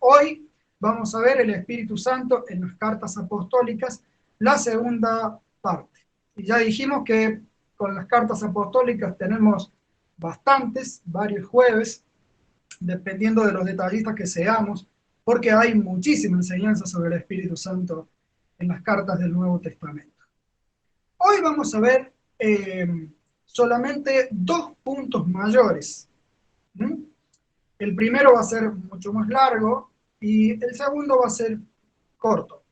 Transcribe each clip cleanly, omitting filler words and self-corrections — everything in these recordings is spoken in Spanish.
Hoy vamos a ver el Espíritu Santo en las cartas apostólicas, la segunda parte. Y ya dijimos que con las cartas apostólicas tenemos varios jueves, dependiendo de los detallistas que seamos, porque hay muchísima enseñanza sobre el Espíritu Santo en las cartas del Nuevo Testamento. Hoy vamos a ver solamente dos puntos mayores. El primero va a ser mucho más largo y el segundo va a ser corto.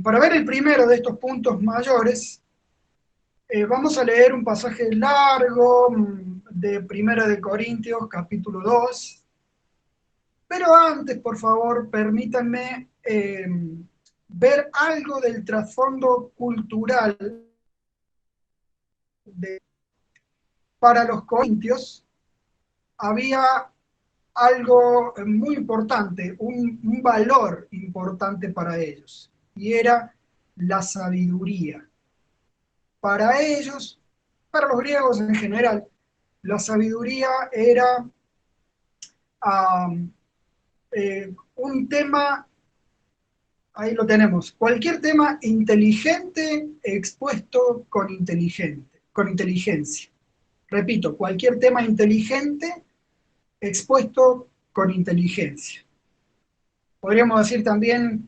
Para ver el primero de estos puntos mayores, vamos a leer un pasaje largo de Primera de Corintios, capítulo 2. Pero antes, por favor, permítanme ver algo del trasfondo cultural para los corintios. Había algo muy importante, un valor importante para ellos, y era la sabiduría. Para ellos, para los griegos en general, la sabiduría era un tema, ahí lo tenemos, cualquier tema inteligente expuesto con inteligencia. Repito, cualquier tema inteligente expuesto con inteligencia. Podríamos decir también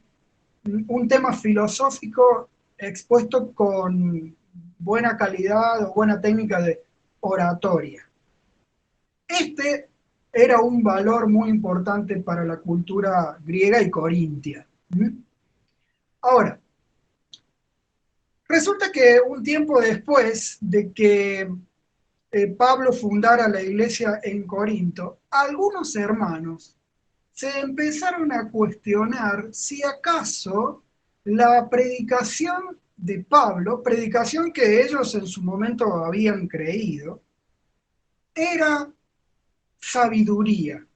un tema filosófico expuesto con buena calidad o buena técnica de oratoria. Este era un valor muy importante para la cultura griega y corintia. Ahora, resulta que un tiempo después de que Pablo fundara la iglesia en Corinto, algunos hermanos se empezaron a cuestionar si acaso la predicación de Pablo, predicación que ellos en su momento habían creído, era sabiduría.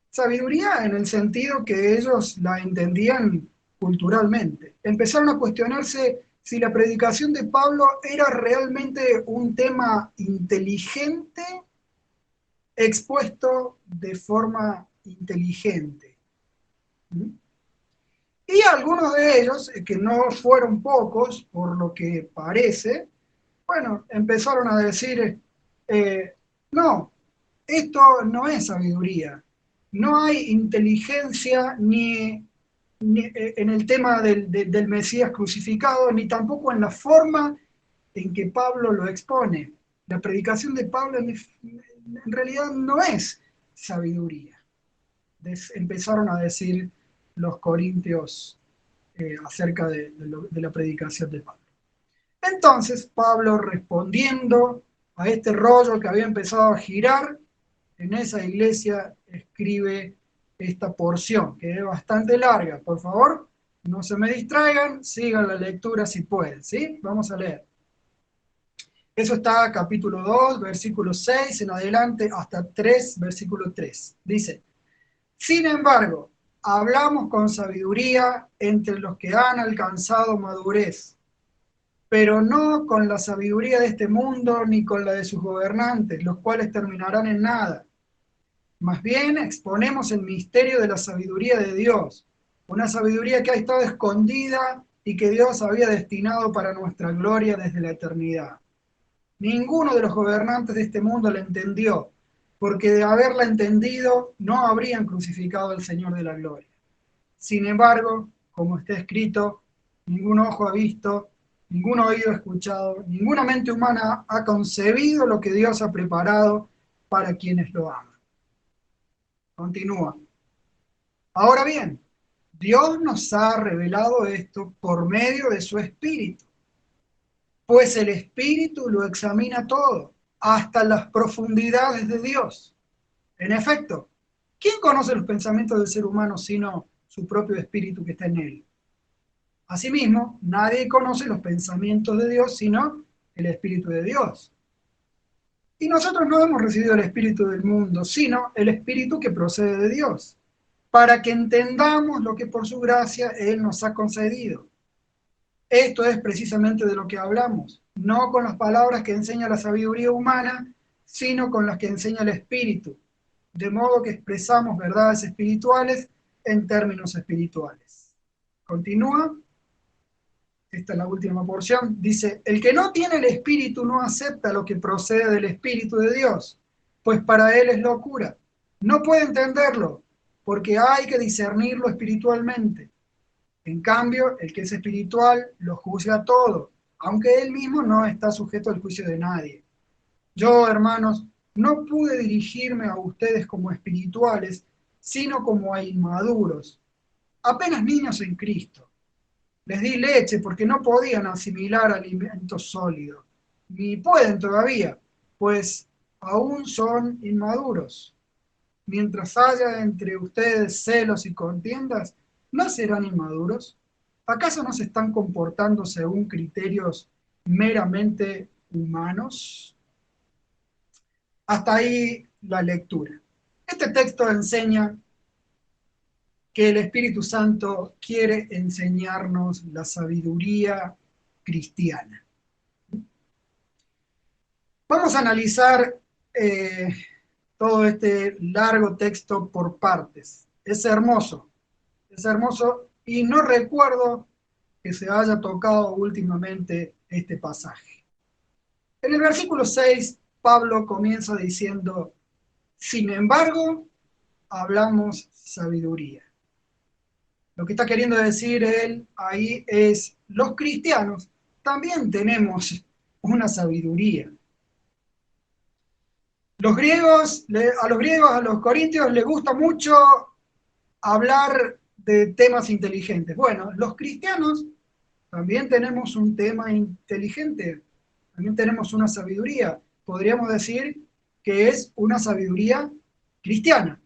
Sabiduría en el sentido que ellos la entendían culturalmente. Empezaron a cuestionarse si la predicación de Pablo era realmente un tema inteligente, expuesto de forma inteligente. Y algunos de ellos, que no fueron pocos, por lo que parece, bueno, empezaron a decir, no, esto no es sabiduría, no hay inteligencia ni en el tema del Mesías crucificado, ni tampoco en la forma en que Pablo lo expone. La predicación de Pablo en realidad no es sabiduría. Empezaron a decir los corintios acerca de la predicación de Pablo. Entonces Pablo, respondiendo a este rollo que había empezado a girar en esa iglesia, escribe esta porción, que es bastante larga. Por favor, no se me distraigan, sigan la lectura si pueden, ¿sí? Vamos a leer. Eso está capítulo 2, versículo 6 en adelante, hasta 3, versículo 3. Dice: sin embargo, hablamos con sabiduría entre los que han alcanzado madurez, pero no con la sabiduría de este mundo ni con la de sus gobernantes, los cuales terminarán en nada. Más bien exponemos el misterio de la sabiduría de Dios, una sabiduría que ha estado escondida y que Dios había destinado para nuestra gloria desde la eternidad. Ninguno de los gobernantes de este mundo la entendió, porque de haberla entendido no habrían crucificado al Señor de la gloria. Sin embargo, como está escrito, ningún ojo ha visto, ningún oído ha escuchado, ninguna mente humana ha concebido lo que Dios ha preparado para quienes lo aman. Continúa. Ahora bien, Dios nos ha revelado esto por medio de su Espíritu, pues el Espíritu lo examina todo, hasta las profundidades de Dios. En efecto, ¿quién conoce los pensamientos del ser humano sino su propio Espíritu que está en él? Asimismo, nadie conoce los pensamientos de Dios sino el Espíritu de Dios. Y nosotros no hemos recibido el Espíritu del mundo, sino el Espíritu que procede de Dios, para que entendamos lo que por su gracia Él nos ha concedido. Esto es precisamente de lo que hablamos, no con las palabras que enseña la sabiduría humana, sino con las que enseña el Espíritu, de modo que expresamos verdades espirituales en términos espirituales. Continúa, esta es la última porción, dice, el que no tiene el Espíritu no acepta lo que procede del Espíritu de Dios, pues para él es locura. No puede entenderlo, porque hay que discernirlo espiritualmente. En cambio, el que es espiritual lo juzga todo, aunque él mismo no está sujeto al juicio de nadie. Yo, hermanos, no pude dirigirme a ustedes como espirituales, sino como a inmaduros, apenas niños en Cristo. Les di leche porque no podían asimilar alimento sólido, ni pueden todavía, pues aún son inmaduros. Mientras haya entre ustedes celos y contiendas, ¿no serán inmaduros? ¿Acaso no se están comportando según criterios meramente humanos? Hasta ahí la lectura. Este texto enseña que el Espíritu Santo quiere enseñarnos la sabiduría cristiana. Vamos a analizar todo este largo texto por partes. Es hermoso y no recuerdo que se haya tocado últimamente este pasaje. En el versículo 6, Pablo comienza diciendo, sin embargo, hablamos sabiduría. Lo que está queriendo decir él ahí es, los cristianos también tenemos una sabiduría. A los griegos, a los corintios les gusta mucho hablar de temas inteligentes. Bueno, los cristianos también tenemos un tema inteligente, también tenemos una sabiduría. Podríamos decir que es una sabiduría cristiana.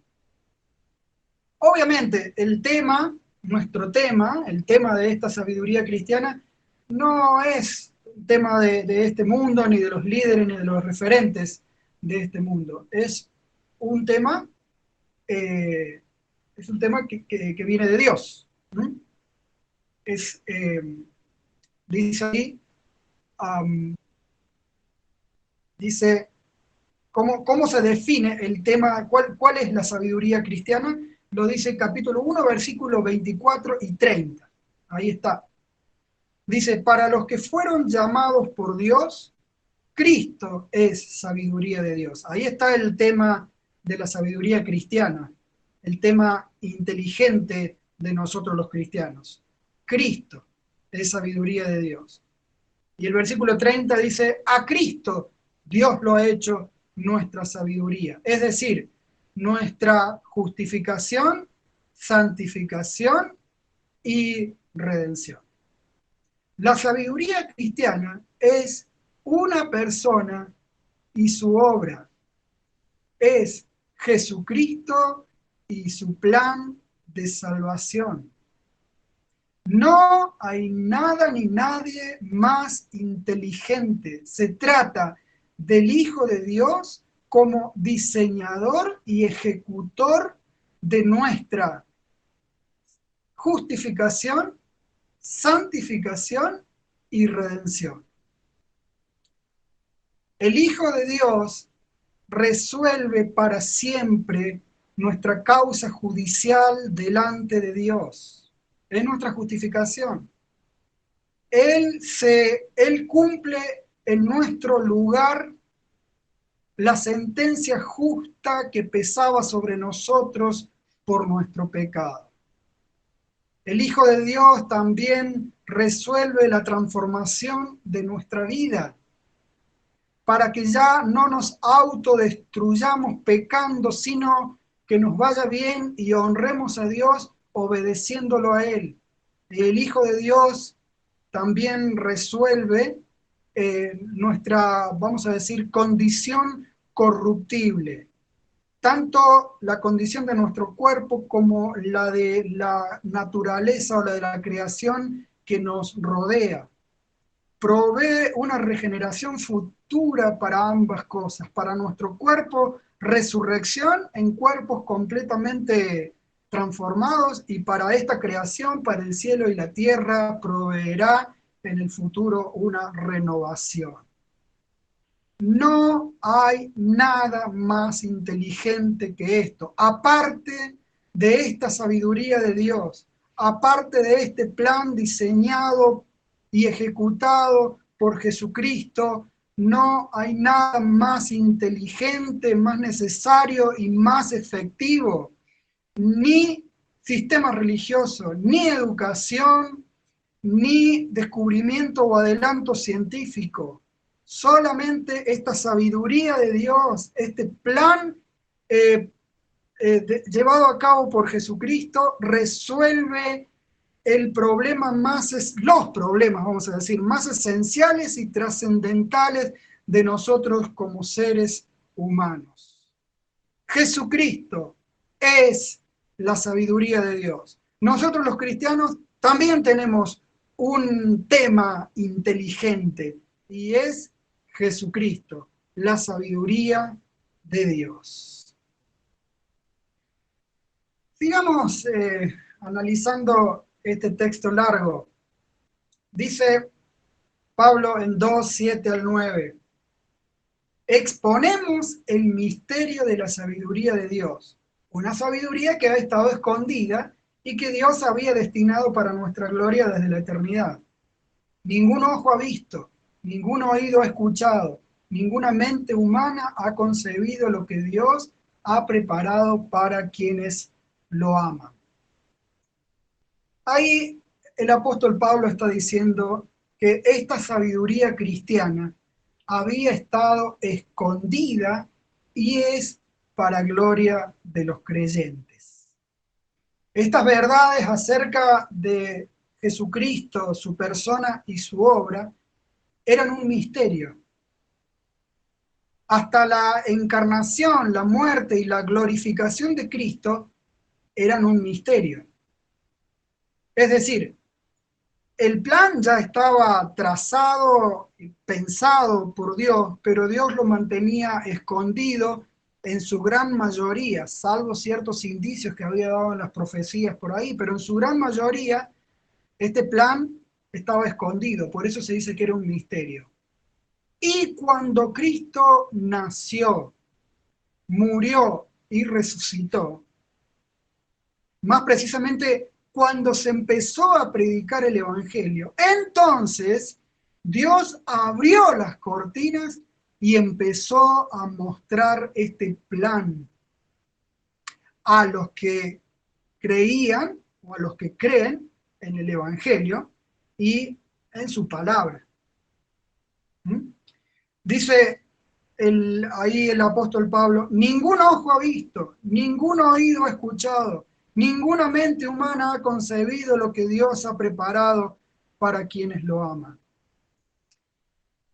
Obviamente, el tema de esta sabiduría cristiana, no es un tema de este mundo, ni de los líderes, ni de los referentes de este mundo. Eh, es un tema que viene de Dios. ¿No? Es, dice ahí, dice, ¿cómo se define el tema? ¿Cuál es la sabiduría cristiana? Lo dice capítulo 1, versículos 24 y 30. Ahí está. Dice, para los que fueron llamados por Dios, Cristo es sabiduría de Dios. Ahí está el tema de la sabiduría cristiana, el tema inteligente de nosotros los cristianos. Cristo es sabiduría de Dios. Y el versículo 30 dice, a Cristo Dios lo ha hecho nuestra sabiduría. Es decir, nuestra justificación, santificación y redención. La sabiduría cristiana es una persona y su obra. Es Jesucristo y su plan de salvación. No hay nada ni nadie más inteligente. Se trata del Hijo de Dios como diseñador y ejecutor de nuestra justificación, santificación y redención. El Hijo de Dios resuelve para siempre nuestra causa judicial delante de Dios. Es nuestra justificación. Él cumple en nuestro lugar la sentencia justa que pesaba sobre nosotros por nuestro pecado. El Hijo de Dios también resuelve la transformación de nuestra vida para que ya no nos autodestruyamos pecando, sino que nos vaya bien y honremos a Dios obedeciéndolo a Él. El Hijo de Dios también resuelve nuestra, vamos a decir, condición corruptible. Tanto la condición de nuestro cuerpo como la de la naturaleza o la de la creación que nos rodea. Provee una regeneración futura para ambas cosas. Para nuestro cuerpo, resurrección en cuerpos completamente transformados, y para esta creación, para el cielo y la tierra, proveerá en el futuro una renovación. No hay nada más inteligente que esto, aparte de esta sabiduría de Dios, aparte de este plan diseñado y ejecutado por Jesucristo. No hay nada más inteligente, más necesario y más efectivo, ni sistema religioso, ni educación, ni descubrimiento o adelanto científico. Solamente esta sabiduría de Dios, este plan llevado a cabo por Jesucristo, resuelve el problema los problemas, vamos a decir, más esenciales y trascendentales de nosotros como seres humanos. Jesucristo es la sabiduría de Dios. Nosotros los cristianos también tenemos un tema inteligente y es Jesucristo, la sabiduría de Dios. Sigamos analizando este texto largo. Dice Pablo en 2, 7 al 9. Exponemos el misterio de la sabiduría de Dios, una sabiduría que ha estado escondida y que Dios había destinado para nuestra gloria desde la eternidad. Ningún ojo ha visto, ningún oído ha escuchado, ninguna mente humana ha concebido lo que Dios ha preparado para quienes lo aman. Ahí el apóstol Pablo está diciendo que esta sabiduría cristiana había estado escondida y es para gloria de los creyentes. Estas verdades acerca de Jesucristo, su persona y su obra, eran un misterio. Hasta la encarnación, la muerte y la glorificación de Cristo eran un misterio. Es decir, el plan ya estaba trazado y pensado por Dios, pero Dios lo mantenía escondido en su gran mayoría, salvo ciertos indicios que había dado en las profecías por ahí, pero en su gran mayoría este plan estaba escondido, por eso se dice que era un misterio. Y cuando Cristo nació, murió y resucitó, más precisamente cuando se empezó a predicar el Evangelio, entonces Dios abrió las cortinas y empezó a mostrar este plan a los que creían o a los que creen en el Evangelio y en su palabra. Dice ahí el apóstol Pablo, ningún ojo ha visto, ningún oído ha escuchado, ninguna mente humana ha concebido lo que Dios ha preparado para quienes lo aman.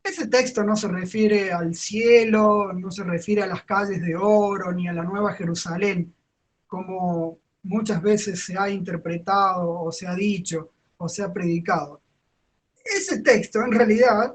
Ese texto no se refiere al cielo, no se refiere a las calles de oro, ni a la Nueva Jerusalén, como muchas veces se ha interpretado, o se ha dicho, o se ha predicado. Ese texto, en realidad,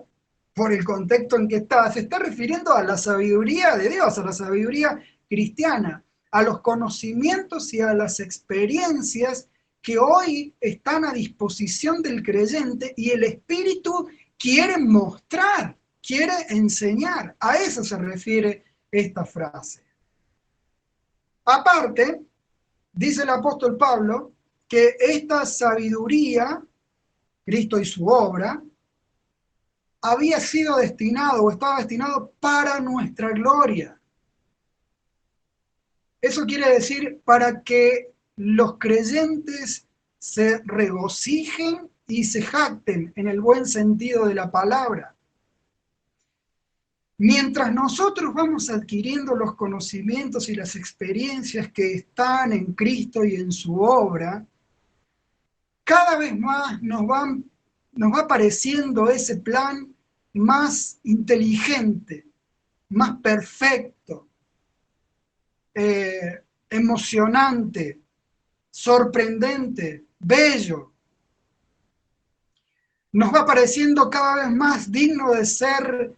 por el contexto en que está, se está refiriendo a la sabiduría de Dios, a la sabiduría cristiana, a los conocimientos y a las experiencias que hoy están a disposición del creyente y el Espíritu quiere mostrar, quiere enseñar. A eso se refiere esta frase. Aparte, dice el apóstol Pablo que esta sabiduría, Cristo y su obra, había sido destinado o estaba destinado para nuestra gloria. Eso quiere decir para que los creyentes se regocijen y se jacten en el buen sentido de la palabra. Mientras nosotros vamos adquiriendo los conocimientos y las experiencias que están en Cristo y en su obra, cada vez más nos va apareciendo ese plan más inteligente, más perfecto, emocionante, sorprendente, bello. Nos va pareciendo cada vez más digno de ser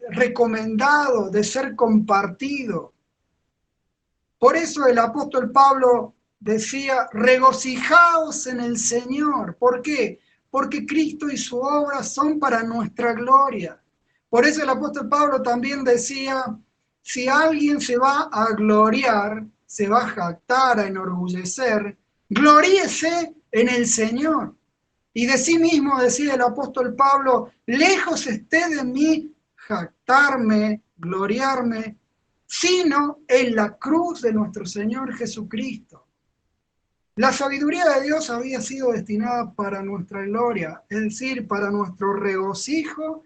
recomendado, de ser compartido. Por eso el apóstol Pablo decía, regocijaos en el Señor. ¿Por qué? Porque Cristo y su obra son para nuestra gloria, Por eso el apóstol Pablo también decía, si alguien se va a gloriar, se va a jactar, a enorgullecer, gloríese en el Señor. Y de sí mismo decía el apóstol Pablo, lejos esté de mí jactarme, gloriarme, sino en la cruz de nuestro Señor Jesucristo. La sabiduría de Dios había sido destinada para nuestra gloria, es decir, para nuestro regocijo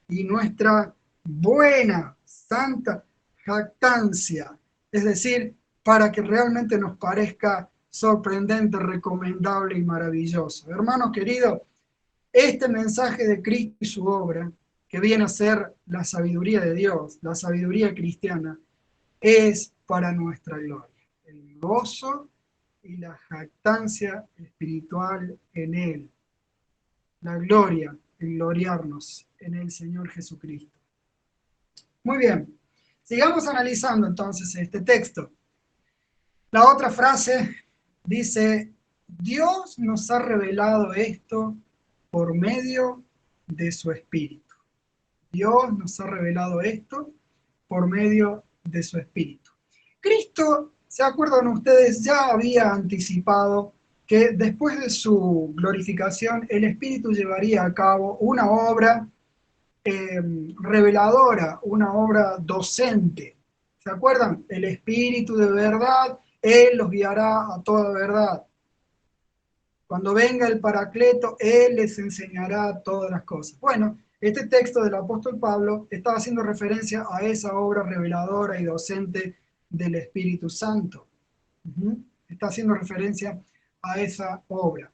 y nuestra buena, santa jactancia, es decir, para que realmente nos parezca sorprendente, recomendable y maravilloso. Hermanos queridos, este mensaje de Cristo y su obra, que viene a ser la sabiduría de Dios, la sabiduría cristiana, es para nuestra gloria. El gozo y la jactancia espiritual en Él. La gloria, el gloriarnos en el Señor Jesucristo. Muy bien, sigamos analizando entonces este texto. La otra frase dice, Dios nos ha revelado esto por medio de su Espíritu. Dios nos ha revelado esto por medio de su Espíritu. Cristo, ¿se acuerdan ustedes? Ya había anticipado que después de su glorificación, el Espíritu llevaría a cabo una obra reveladora, una obra docente. ¿Se acuerdan? El Espíritu de verdad, Él los guiará a toda verdad. Cuando venga el Paracleto, Él les enseñará todas las cosas. Bueno, este texto del apóstol Pablo estaba haciendo referencia a esa obra reveladora y docente del Espíritu Santo. Está haciendo referencia a esa obra.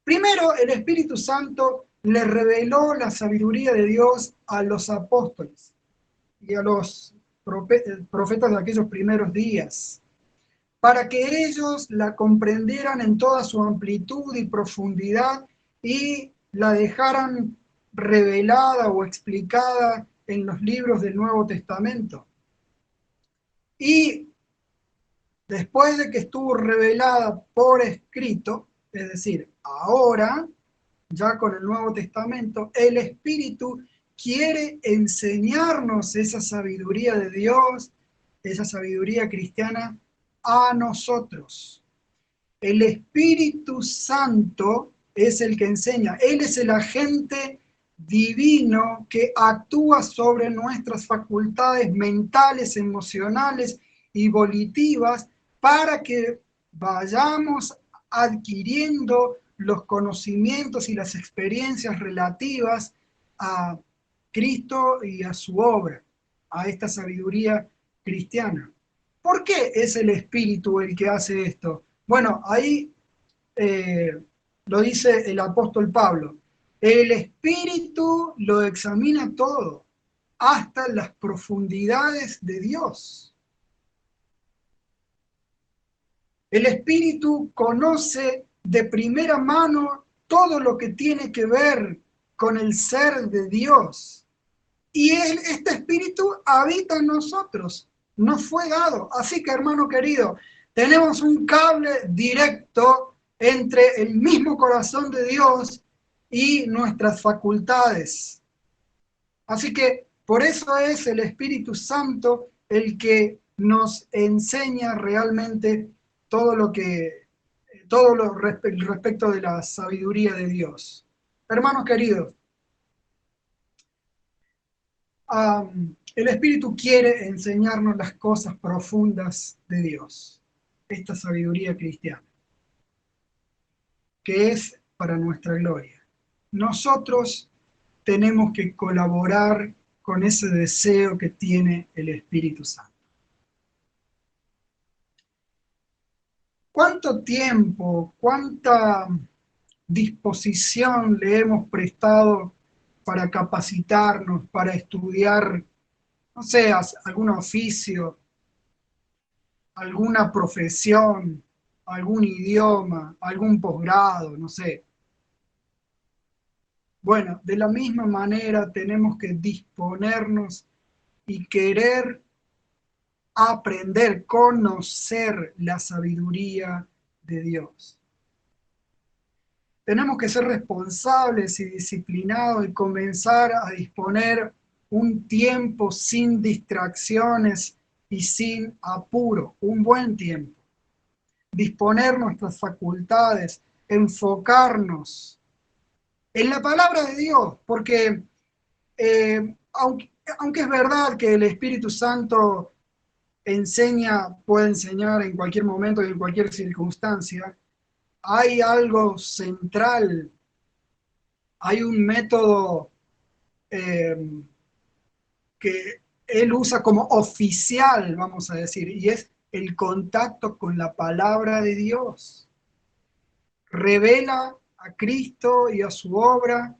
Primero, el Espíritu Santo le reveló la sabiduría de Dios a los apóstoles y a los profetas de aquellos primeros días, para que ellos la comprendieran en toda su amplitud y profundidad y la dejaran revelada o explicada en los libros del Nuevo Testamento. Y después de que estuvo revelada por escrito, es decir, ahora, ya con el Nuevo Testamento, el Espíritu quiere enseñarnos esa sabiduría de Dios, esa sabiduría cristiana, a nosotros. El Espíritu Santo es el que enseña. Él es el agente divino que actúa sobre nuestras facultades mentales, emocionales y volitivas para que vayamos adquiriendo los conocimientos y las experiencias relativas a Cristo y a su obra, a esta sabiduría cristiana. ¿Por qué es el Espíritu el que hace esto? Bueno, ahí lo dice el apóstol Pablo. El Espíritu lo examina todo, hasta las profundidades de Dios. El Espíritu conoce de primera mano todo lo que tiene que ver con el ser de Dios. Y este Espíritu habita en nosotros, nos fue dado. Así que, hermano querido, tenemos un cable directo entre el mismo corazón de Dios y nuestras facultades. Así que por eso es el Espíritu Santo el que nos enseña realmente respecto de la sabiduría de Dios. Hermanos queridos, el Espíritu quiere enseñarnos las cosas profundas de Dios, esta sabiduría cristiana, que es para nuestra gloria. Nosotros tenemos que colaborar con ese deseo que tiene el Espíritu Santo. ¿Cuánto tiempo, cuánta disposición le hemos prestado para capacitarnos, para estudiar, no sé, algún oficio, alguna profesión, algún idioma, algún posgrado, no sé? Bueno, de la misma manera tenemos que disponernos y querer aprender, conocer la sabiduría de Dios. Tenemos que ser responsables y disciplinados y comenzar a disponer un tiempo sin distracciones y sin apuro, un buen tiempo. Disponer nuestras facultades, enfocarnos en la palabra de Dios, porque aunque es verdad que el Espíritu Santo puede enseñar en cualquier momento y en cualquier circunstancia, hay algo central, hay un método eh, que él usa como oficial, vamos a decir, y es el contacto con la palabra de Dios. Revela a Cristo y a su obra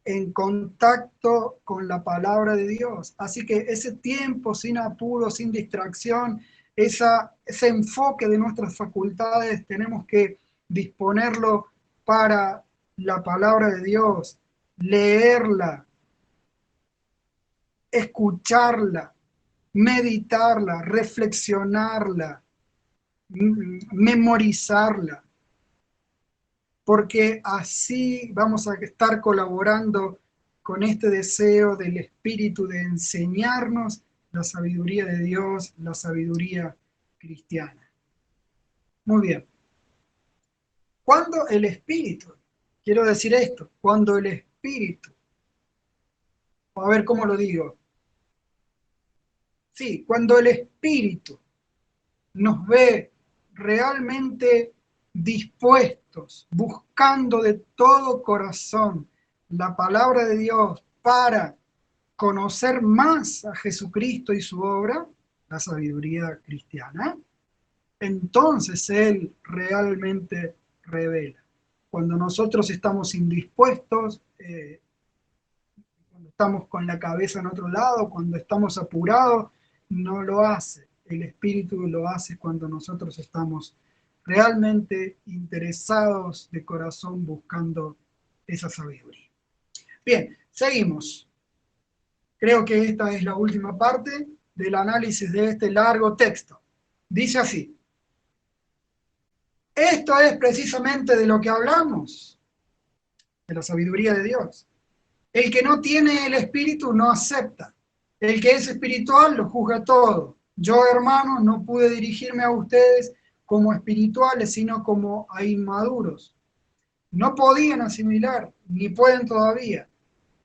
en contacto con la palabra de Dios. Así que ese tiempo sin apuro, sin distracción, ese enfoque de nuestras facultades, tenemos que disponerlo para la palabra de Dios, leerla, escucharla, meditarla, reflexionarla, memorizarla, porque así vamos a estar colaborando con este deseo del Espíritu de enseñarnos la sabiduría de Dios, la sabiduría cristiana. Muy bien. Cuando el Espíritu, quiero decir esto, cuando el Espíritu, a ver cómo lo digo, sí, cuando el Espíritu nos ve realmente dispuestos, buscando de todo corazón la palabra de Dios para conocer más a Jesucristo y su obra, la sabiduría cristiana, entonces Él realmente revela. Cuando nosotros estamos indispuestos, cuando estamos con la cabeza en otro lado, cuando estamos apurados, no lo hace. El Espíritu lo hace cuando nosotros estamos realmente interesados de corazón buscando esa sabiduría. Bien, seguimos. Creo que esta es la última parte del análisis de este largo texto. Dice así: esto es precisamente de lo que hablamos, de la sabiduría de Dios. El que no tiene el Espíritu no acepta. El que es espiritual lo juzga todo. Yo, hermanos, no pude dirigirme a ustedes como espirituales, sino como a inmaduros. No podían asimilar, ni pueden todavía.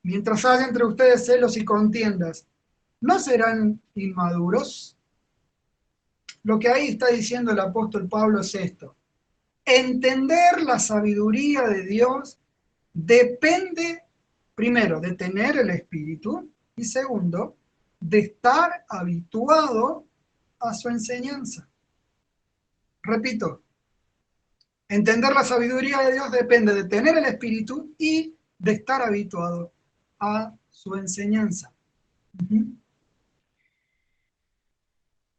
Mientras haya entre ustedes celos y contiendas, ¿no serán inmaduros? Lo que ahí está diciendo el apóstol Pablo es esto: entender la sabiduría de Dios depende, primero, de tener el Espíritu y segundo, de estar habituado a su enseñanza. Repito, entender la sabiduría de Dios depende de tener el Espíritu y de estar habituado a su enseñanza.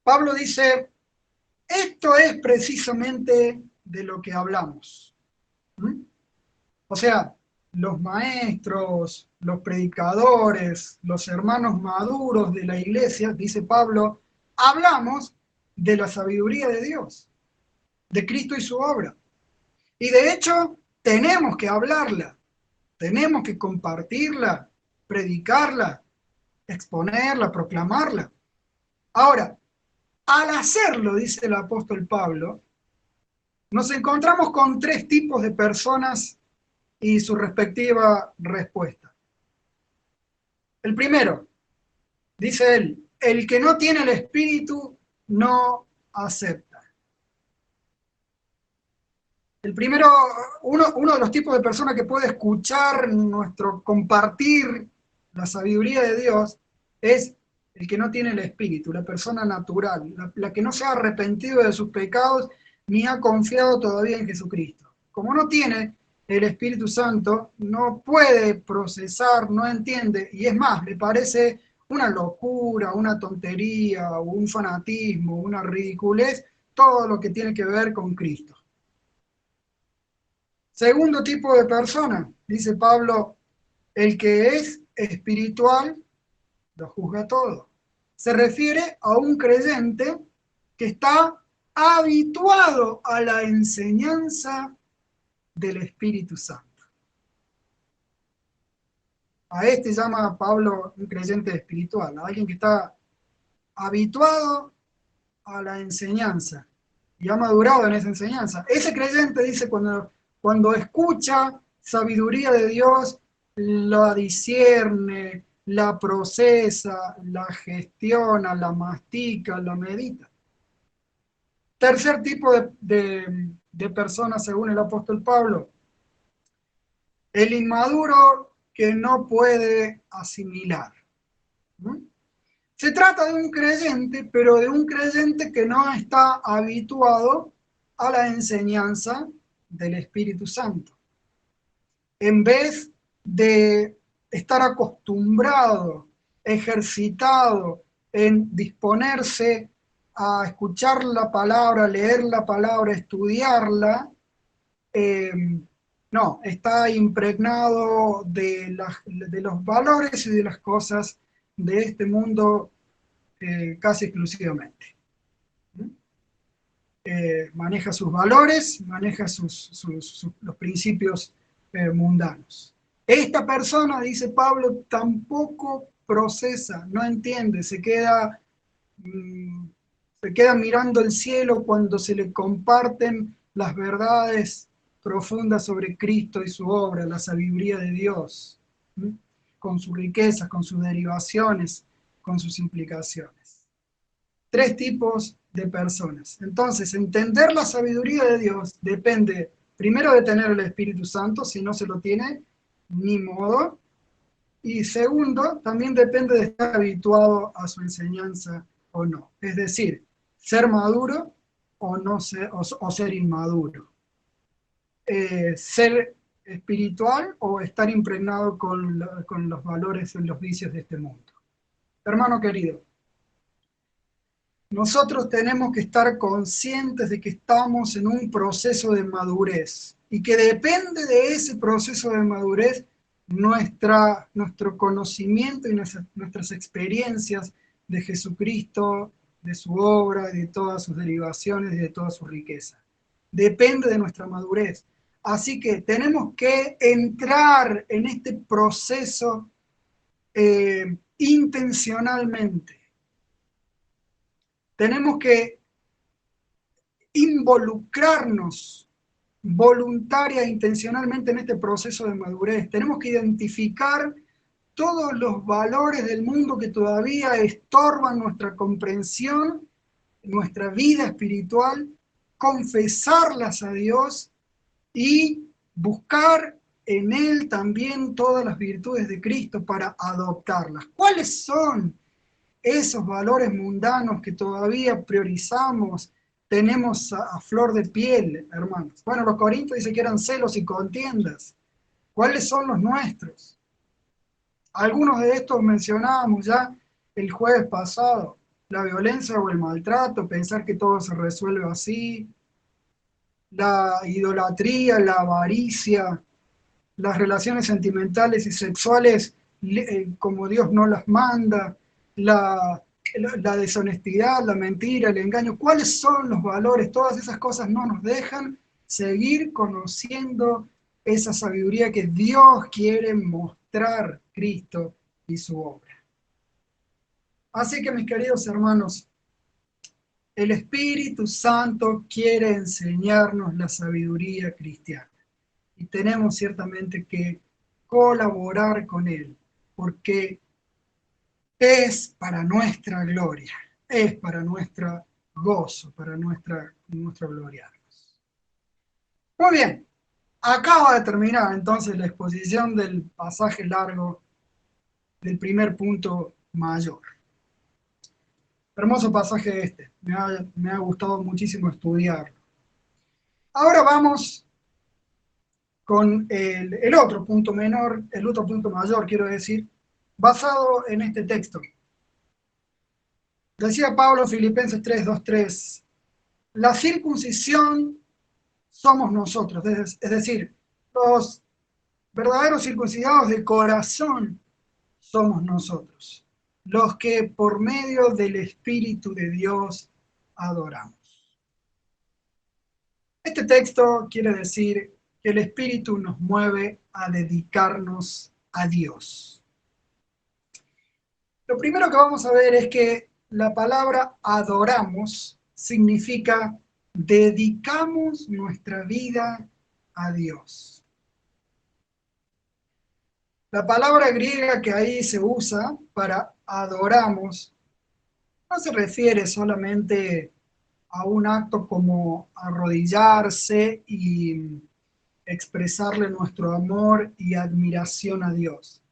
Pablo dice, esto es precisamente de lo que hablamos. O sea, los maestros, los predicadores, los hermanos maduros de la iglesia, dice Pablo, hablamos de la sabiduría de Dios, de Cristo y su obra. Y de hecho, tenemos que hablarla, tenemos que compartirla, predicarla, exponerla, proclamarla. Ahora, al hacerlo, dice el apóstol Pablo, nos encontramos con tres tipos de personas y su respectiva respuesta. El primero, dice él, el que no tiene el Espíritu no acepta. El primero, uno de los tipos de personas que puede escuchar nuestro compartir la sabiduría de Dios es el que no tiene el Espíritu, la persona natural, la que no se ha arrepentido de sus pecados ni ha confiado todavía en Jesucristo. Como no tiene el Espíritu Santo, no puede procesar, no entiende, y es más, le parece una locura, una tontería, un fanatismo, una ridiculez, todo lo que tiene que ver con Cristo. Segundo tipo de persona, dice Pablo, el que es espiritual lo juzga todo. Se refiere a un creyente que está habituado a la enseñanza del Espíritu Santo. A este llama Pablo un creyente espiritual, a alguien que está habituado a la enseñanza y ha madurado en esa enseñanza. Ese creyente dice cuando escucha sabiduría de Dios, la discierne, la procesa, la gestiona, la mastica, la medita. Tercer tipo de personas, según el apóstol Pablo, el inmaduro que no puede asimilar. ¿No? Se trata de un creyente, pero de un creyente que no está habituado a la enseñanza del Espíritu Santo. En vez de estar acostumbrado, ejercitado en disponerse a escuchar la palabra, leer la palabra, estudiarla, eh, no, está impregnado de los valores y de las cosas de este mundo casi exclusivamente. Maneja sus valores, maneja los principios mundanos. Esta persona, dice Pablo, tampoco procesa, no entiende, se queda mirando el cielo cuando se le comparten las verdades profundas sobre Cristo y su obra, la sabiduría de Dios, ¿sí? Con sus riquezas, con sus derivaciones, con sus implicaciones. Tres tipos de personas. Entonces, entender la sabiduría de Dios depende primero de tener el Espíritu Santo, si no se lo tiene, ni modo. Y segundo, también depende de estar habituado a su enseñanza o no. Es decir, ser maduro o, no ser, o ser inmaduro. Ser espiritual o estar impregnado con los valores y los vicios de este mundo. Hermano querido, nosotros tenemos que estar conscientes de que estamos en un proceso de madurez y que depende de ese proceso de madurez nuestro conocimiento y nuestras experiencias de Jesucristo, de su obra, de todas sus derivaciones y de toda su riqueza. Depende de nuestra madurez. Así que tenemos que entrar en este proceso intencionalmente. Tenemos que involucrarnos voluntaria e intencionalmente en este proceso de madurez. Tenemos que identificar todos los valores del mundo que todavía estorban nuestra comprensión, nuestra vida espiritual, confesarlas a Dios y buscar en Él también todas las virtudes de Cristo para adoptarlas. ¿Cuáles son esos valores mundanos que todavía priorizamos, tenemos a flor de piel, hermanos? Bueno, los corintios dicen que eran celos y contiendas. ¿Cuáles son los nuestros? Algunos de estos mencionábamos ya el jueves pasado. La violencia o el maltrato, pensar que todo se resuelve así. La idolatría, la avaricia, las relaciones sentimentales y sexuales como Dios no las manda, la deshonestidad, la mentira, el engaño. ¿Cuáles son los valores? Todas esas cosas no nos dejan seguir conociendo esa sabiduría que Dios quiere mostrar, Cristo y su obra. Así que, mis queridos hermanos, el Espíritu Santo quiere enseñarnos la sabiduría cristiana y tenemos ciertamente que colaborar con Él, porque es para nuestra gloria, es para nuestro gozo, para nuestro gloriarnos. Muy bien, acaba de terminar entonces la exposición del pasaje largo del primer punto mayor. Hermoso pasaje este, me ha gustado muchísimo estudiarlo. Ahora vamos con el otro punto menor, el otro punto mayor, quiero decir, basado en este texto. Decía Pablo, Filipenses 3, 2, 3, la circuncisión somos nosotros, es decir, los verdaderos circuncidados de corazón somos nosotros, los que por medio del Espíritu de Dios adoramos. Este texto quiere decir que el Espíritu nos mueve a dedicarnos a Dios. Lo primero que vamos a ver es que la palabra adoramos significa dedicamos nuestra vida a Dios. La palabra griega que ahí se usa para adoramos no se refiere solamente a un acto como arrodillarse y expresarle nuestro amor y admiración a Dios.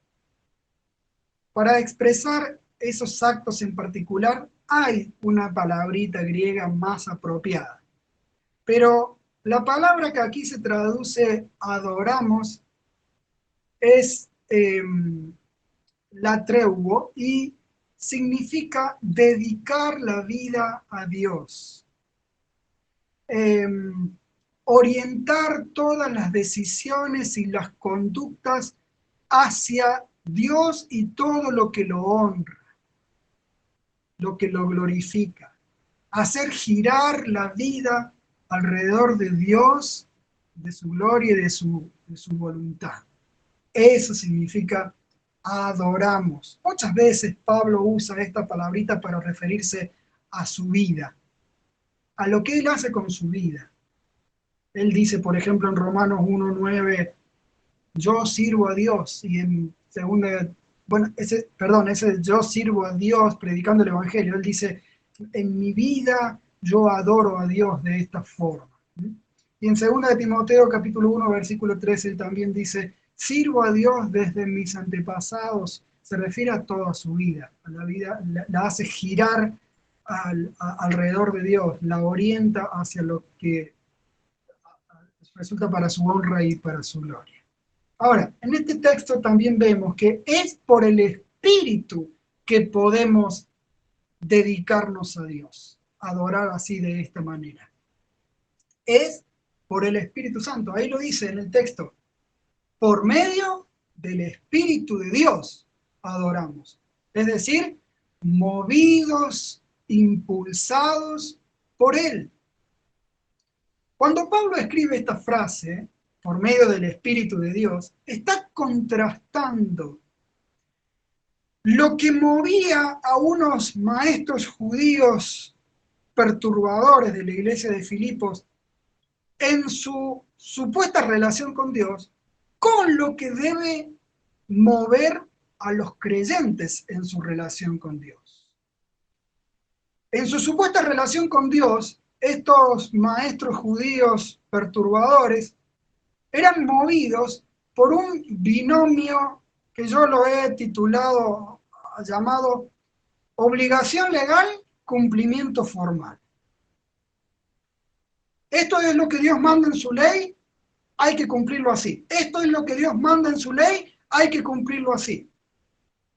Para expresar esos actos en particular hay una palabrita griega más apropiada, pero la palabra que aquí se traduce adoramos es latreuo y significa dedicar la vida a Dios. Eh, Orientar todas las decisiones y las conductas hacia Dios y todo lo que lo honra, lo que lo glorifica. Hacer girar la vida alrededor de Dios, de su gloria y de su voluntad. Eso significa adoramos. Muchas veces Pablo usa esta palabrita para referirse a su vida, a lo que él hace con su vida. Él dice, por ejemplo, en Romanos 1:9, yo sirvo a Dios, y en segunda, bueno, ese yo sirvo a Dios predicando el Evangelio, él dice, en mi vida yo adoro a Dios de esta forma. Y en segunda de Timoteo capítulo 1 versículo 13 él también dice, sirvo a Dios desde mis antepasados, se refiere a toda su vida, a la vida, la hace girar alrededor de Dios, la orienta hacia lo que resulta para su honra y para su gloria. Ahora, en este texto también vemos que es por el Espíritu que podemos dedicarnos a Dios, adorar así de esta manera. Es por el Espíritu Santo, ahí lo dice en el texto, por medio del Espíritu de Dios adoramos. Es decir, movidos, impulsados por Él. Cuando Pablo escribe esta frase, por medio del Espíritu de Dios, está contrastando lo que movía a unos maestros judíos perturbadores de la iglesia de Filipos en su supuesta relación con Dios, con lo que debe mover a los creyentes en su relación con Dios. En su supuesta relación con Dios, estos maestros judíos perturbadores eran movidos por un binomio que yo lo he titulado, llamado obligación legal, cumplimiento formal. Esto es lo que Dios manda en su ley, hay que cumplirlo así. Esto es lo que Dios manda en su ley, hay que cumplirlo así.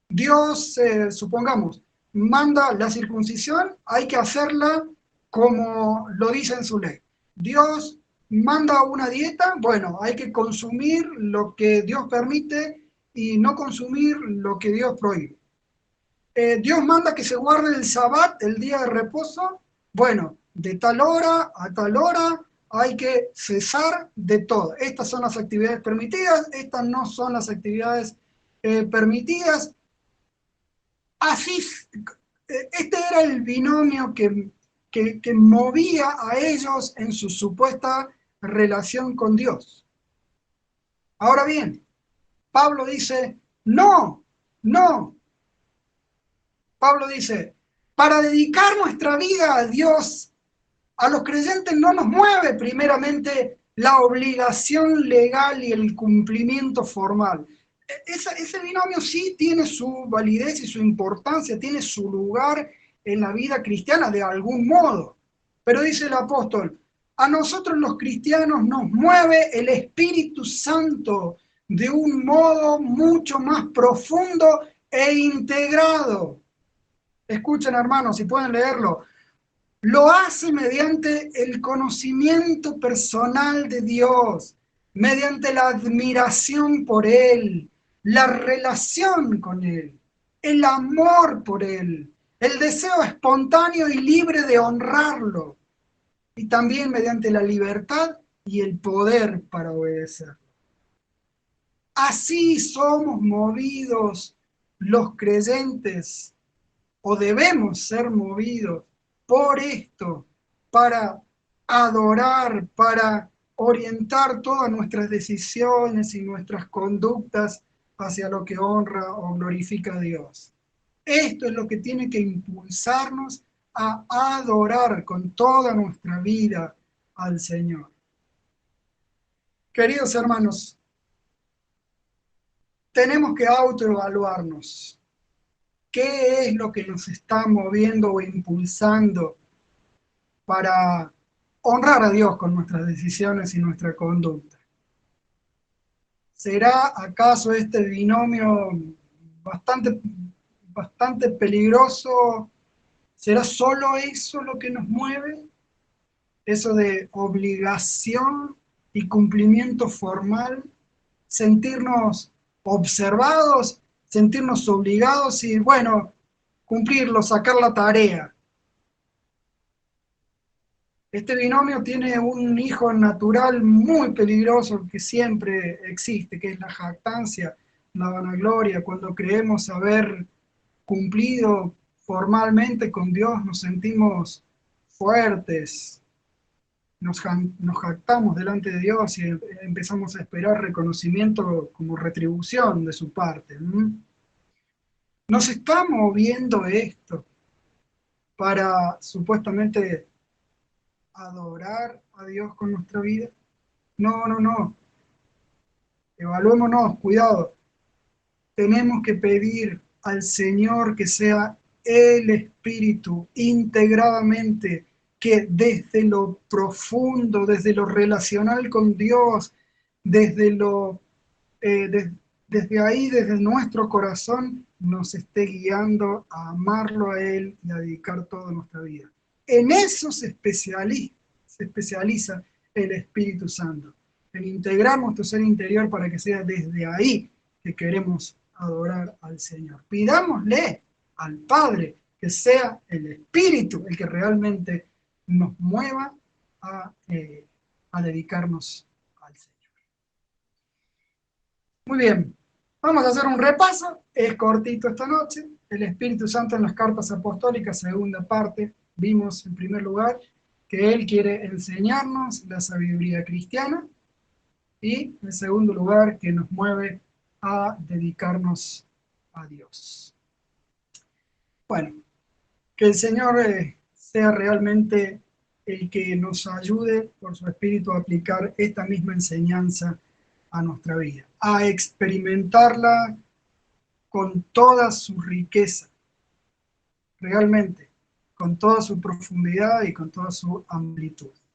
Dios, supongamos, manda la circuncisión, hay que hacerla como lo dice en su ley. Dios manda una dieta, bueno, hay que consumir lo que Dios permite y no consumir lo que Dios prohíbe. Dios manda que se guarde el Sabbat, el día de reposo, bueno, de tal hora a tal hora hay que cesar de todo. Estas son las actividades permitidas, estas no son las actividades permitidas. Así, este era el binomio que movía a ellos en su supuesta relación con Dios. Ahora bien, Pablo dice, no, no. Pablo dice, para dedicar nuestra vida a Dios, a los creyentes no nos mueve primeramente la obligación legal y el cumplimiento formal. Ese binomio sí tiene su validez y su importancia, tiene su lugar en la vida cristiana de algún modo. Pero dice el apóstol, a nosotros los cristianos nos mueve el Espíritu Santo de un modo mucho más profundo e integrado. Escuchen, hermanos, si pueden leerlo. Lo hace mediante el conocimiento personal de Dios, mediante la admiración por Él, la relación con Él, el amor por Él, el deseo espontáneo y libre de honrarlo, y también mediante la libertad y el poder para obedecer. Así somos movidos los creyentes o debemos ser movidos por esto para adorar, para orientar todas nuestras decisiones y nuestras conductas hacia lo que honra o glorifica a Dios. Esto es lo que tiene que impulsarnos a adorar con toda nuestra vida al Señor. Queridos hermanos, tenemos que autoevaluarnos. ¿Qué es lo que nos está moviendo o impulsando para honrar a Dios con nuestras decisiones y nuestra conducta? ¿Será acaso este binomio bastante peligroso? ¿Será solo eso lo que nos mueve? Eso de obligación y cumplimiento formal, sentirnos observados, sentirnos obligados y, bueno, cumplirlo, sacar la tarea. Este binomio tiene un hijo natural muy peligroso que siempre existe, que es la jactancia, la vanagloria. Cuando creemos haber cumplido formalmente con Dios, nos sentimos fuertes, nos jactamos delante de Dios y empezamos a esperar reconocimiento como retribución de su parte. ¿Nos está moviendo esto para supuestamente adorar a Dios con nuestra vida? No, no, no. Evaluémonos, cuidado. Tenemos que pedir al Señor que sea el Espíritu integradamente, que desde lo profundo, desde lo relacional con Dios, desde lo desde ahí, desde nuestro corazón, nos esté guiando a amarlo a Él y a dedicar toda nuestra vida. En eso se especializa el Espíritu Santo, en integrar nuestro ser interior para que sea desde ahí que queremos adorar al Señor. Pidámosle al Padre que sea el Espíritu el que realmente nos mueva a dedicarnos al Señor. Muy bien, vamos a hacer un repaso, es cortito esta noche. El Espíritu Santo en las cartas apostólicas, segunda parte, vimos en primer lugar que Él quiere enseñarnos la sabiduría cristiana y en segundo lugar que nos mueve a dedicarnos a Dios. Bueno, que el Señor sea realmente el que nos ayude por su Espíritu a aplicar esta misma enseñanza a nuestra vida, a experimentarla con toda su riqueza, realmente, con toda su profundidad y con toda su amplitud.